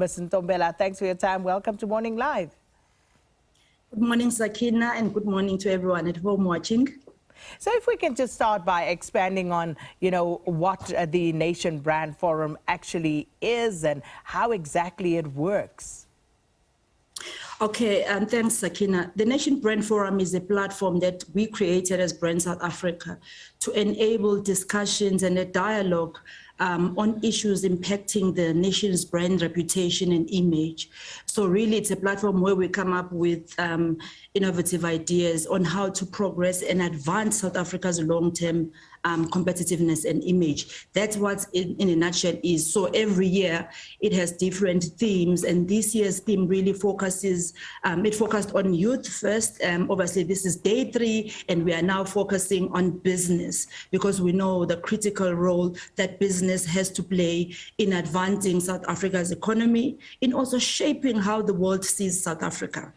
Ms. Ntombela. Thanks for your time. Welcome to Morning Live. Good morning, Sakina, and good morning to everyone at home watching. So if we can just start by expanding on, what the Nation Brand Forum actually is and how exactly it works. Okay, thanks, Sakina. The Nation Brand Forum is a platform that we created as Brand South Africa to enable discussions and a dialogue on issues impacting the nation's brand reputation and image. So really, it's a platform where we come up with innovative ideas on how to progress and advance South Africa's long-term competitiveness and image. That's what in a nutshell is. So every year it has different themes, and this year's theme really focuses, it focused on youth first. Obviously this is day 3, and we are now focusing on business because we know the critical role that business has to play in advancing South Africa's economy, in also shaping how the world sees South Africa.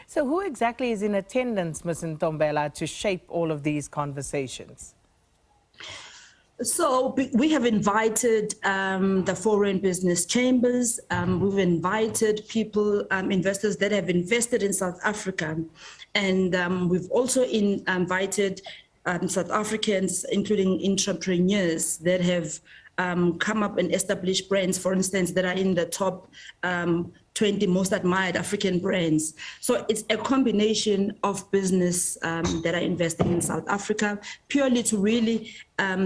So who exactly is in attendance, Ms. Ntombela, to shape all of these conversations? So we have invited the foreign business chambers. We've invited people, investors that have invested in South Africa. And we've also invited South Africans, including entrepreneurs that have come up and established brands, for instance, that are in the top 20 most admired African brands. So it's a combination of business that are investing in South Africa, purely to really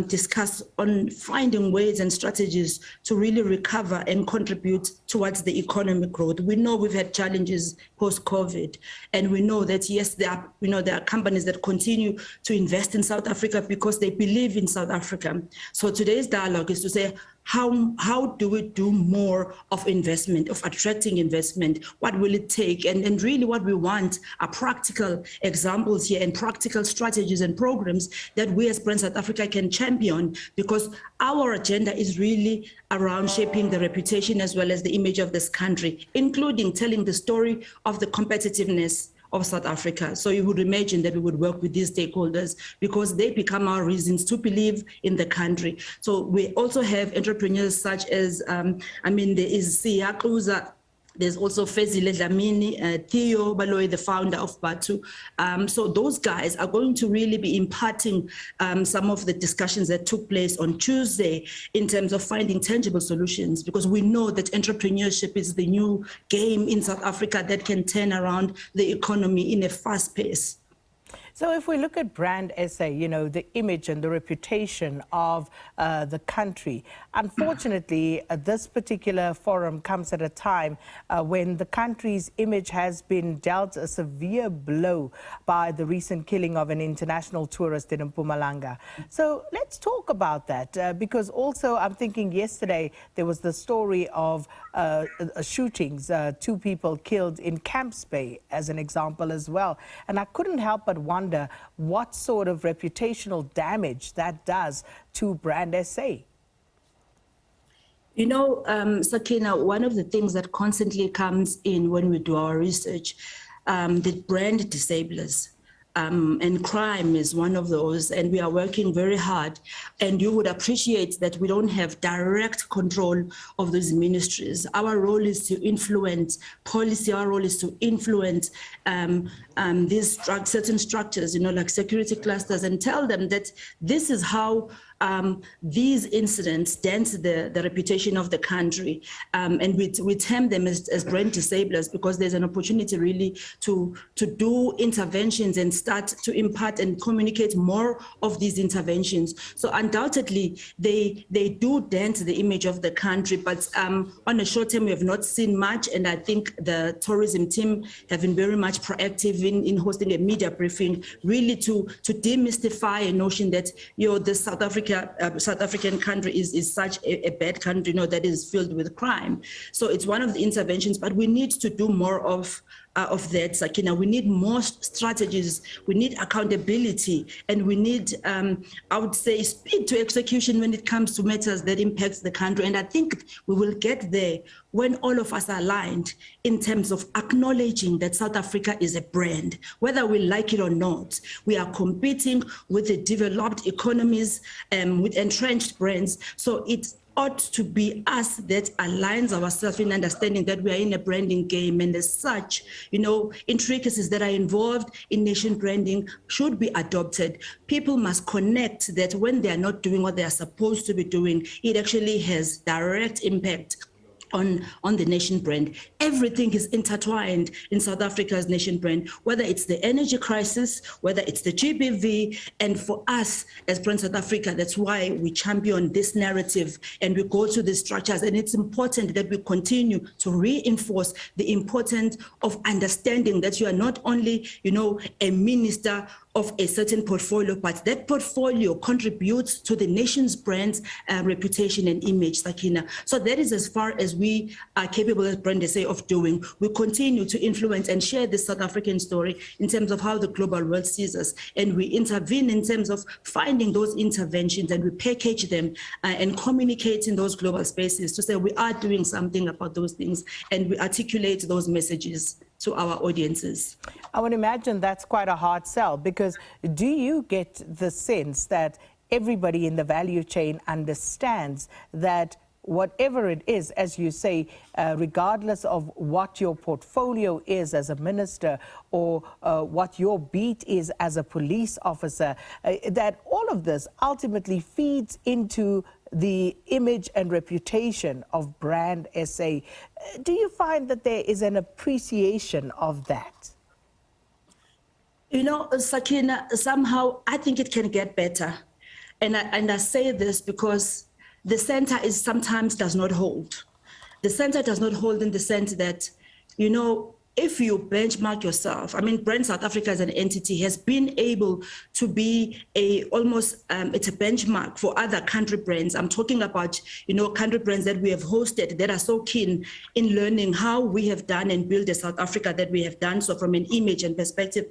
discuss on finding ways and strategies to really recover and contribute towards the economic growth. We know we've had challenges post-COVID, and we know that yes, there are companies that continue to invest in South Africa because they believe in South Africa. So today's dialogue is to say, how do we do more of investment, of attracting investment? What will it take? And really what we want are practical examples here and practical strategies and programs that we as Brand South Africa can champion, because our agenda is really around shaping the reputation as well as the image of this country, including telling the story of the competitiveness of South Africa. So you would imagine that we would work with these stakeholders because they become our reasons to believe in the country. So we also have entrepreneurs such as, there is Siyakuza, there's also Fezile Dlamini, Theo Baloyi, the founder of Batu. So those guys are going to really be imparting some of the discussions that took place on Tuesday in terms of finding tangible solutions, because we know that entrepreneurship is the new game in South Africa that can turn around the economy in a fast pace. So if we look at Brand SA, the image and the reputation of the country, unfortunately, this particular forum comes at a time when the country's image has been dealt a severe blow by the recent killing of an international tourist in Mpumalanga. So let's talk about that, because also I'm thinking yesterday there was the story of shootings, 2 people killed in Camps Bay as an example as well. And I couldn't help but wonder what sort of reputational damage that does to Brand SA. Sakina, one of the things that constantly comes in when we do our research, the brand disablers. And crime is one of those, and we are working very hard. And you would appreciate that we don't have direct control of those ministries. Our role is to influence policy. Our role is to influence these certain structures, like security clusters, and tell them that this is how these incidents dent the reputation of the country. And we term them as brand disablers because there's an opportunity really to do interventions and start to impart and communicate more of these interventions. So undoubtedly, they do dent the image of the country, but on a short term, we have not seen much. And I think the tourism team have been very much proactive in hosting a media briefing, really to demystify a notion that, the South African country is such a bad country, that is filled with crime. So it's one of the interventions, but we need to do more of that, Sakina. We need more strategies, we need accountability, and we need, I would say, speed to execution when it comes to matters that impacts the country. And I think we will get there when all of us are aligned in terms of acknowledging that South Africa is a brand, whether we like it or not. We are competing with the developed economies, with entrenched brands. So it's ought to be us that aligns ourselves in understanding that we are in a branding game, and as such, intricacies that are involved in nation branding should be adopted. People must connect that when they are not doing what they are supposed to be doing, it actually has direct impact on the nation brand. Everything is intertwined in South Africa's nation brand, whether it's the energy crisis, whether it's the GBV, and for us as Brand South Africa, that's why we champion this narrative and we go to the structures. And it's important that we continue to reinforce the importance of understanding that you are not only, a minister of a certain portfolio, but that portfolio contributes to the nation's brand's reputation and image, Sakina. So that is as far as we are capable as Brand SA of doing. We continue to influence and share this South African story in terms of how the global world sees us, and we intervene in terms of finding those interventions, and we package them and communicate in those global spaces to say we are doing something about those things, and we articulate those messages to our audiences. I would imagine that's quite a hard sell, because do you get the sense that everybody in the value chain understands that whatever it is, as you say, regardless of what your portfolio is as a minister or what your beat is as a police officer, that all of this ultimately feeds into the image and reputation of Brand SA. Do you find that there is an appreciation of that? Sakina, somehow I think it can get better. And I say this because the center sometimes does not hold. The center does not hold in the sense that, if you benchmark yourself, Brand South Africa as an entity has been able to be it's a benchmark for other country brands. I'm talking about, country brands that we have hosted that are so keen in learning how we have done and build a South Africa that we have done so from an image and perspective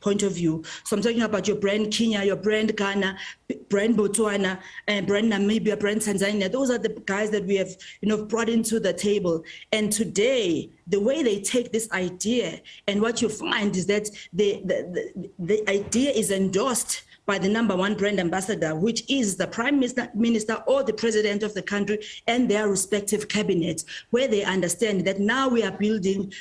point of view. So I'm talking about your brand Kenya, your brand Ghana, brand Botswana, and brand Namibia, brand Tanzania. Those are the guys that we have, brought into the table. And today, the way they take this idea, and what you find is that the idea is endorsed by the #1 brand ambassador, which is the Prime Minister or the President of the country and their respective cabinets, where they understand that now we are building,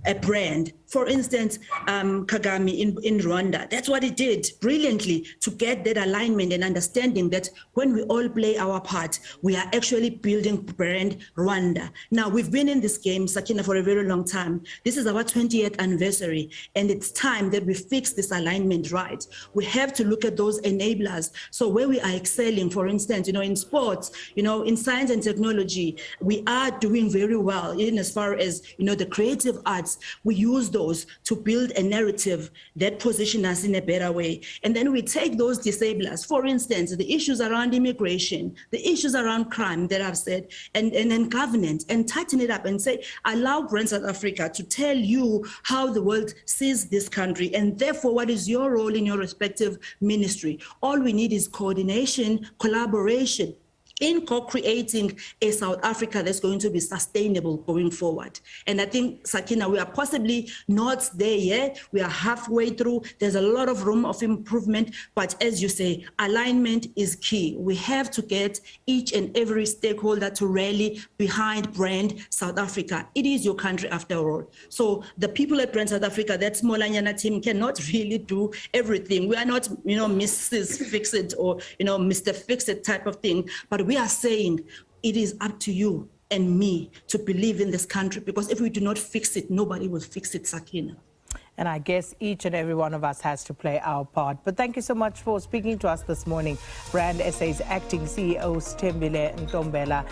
a brand. For instance, Kagame in Rwanda, that's what he did brilliantly to get that alignment and understanding that when we all play our part, we are actually building brand Rwanda. Now, we've been in this game, Sakina, for a very long time. This is our 20th anniversary, and it's time that we fix this alignment right. We have to look at those enablers. So where we are excelling, for instance, in sports, in science and technology, we are doing very well in as far as, the creative arts. We use those to build a narrative that position us in a better way. And then we take those disablers, for instance, the issues around immigration, the issues around crime that I've said, and then governance, and tighten it up and say, allow Brand South Africa to tell you how the world sees this country, and therefore what is your role in your respective ministry. All we need is coordination, collaboration in co-creating a South Africa that's going to be sustainable going forward. And I think, Sakina, we are possibly not there yet. We are halfway through. There's a lot of room of improvement, but as you say, alignment is key. We have to get each and every stakeholder to rally behind Brand South Africa. It is your country after all. So the people at Brand South Africa, that Smolanyana team, cannot really do everything. We are not, Mrs. Fix-It or, Mr. Fix-It type of thing, but we are saying it is up to you and me to believe in this country, because if we do not fix it, nobody will fix it, Sakina. And I guess each and every one of us has to play our part. But thank you so much for speaking to us this morning. Brand SA's acting CEO, Sithembile Ntombela.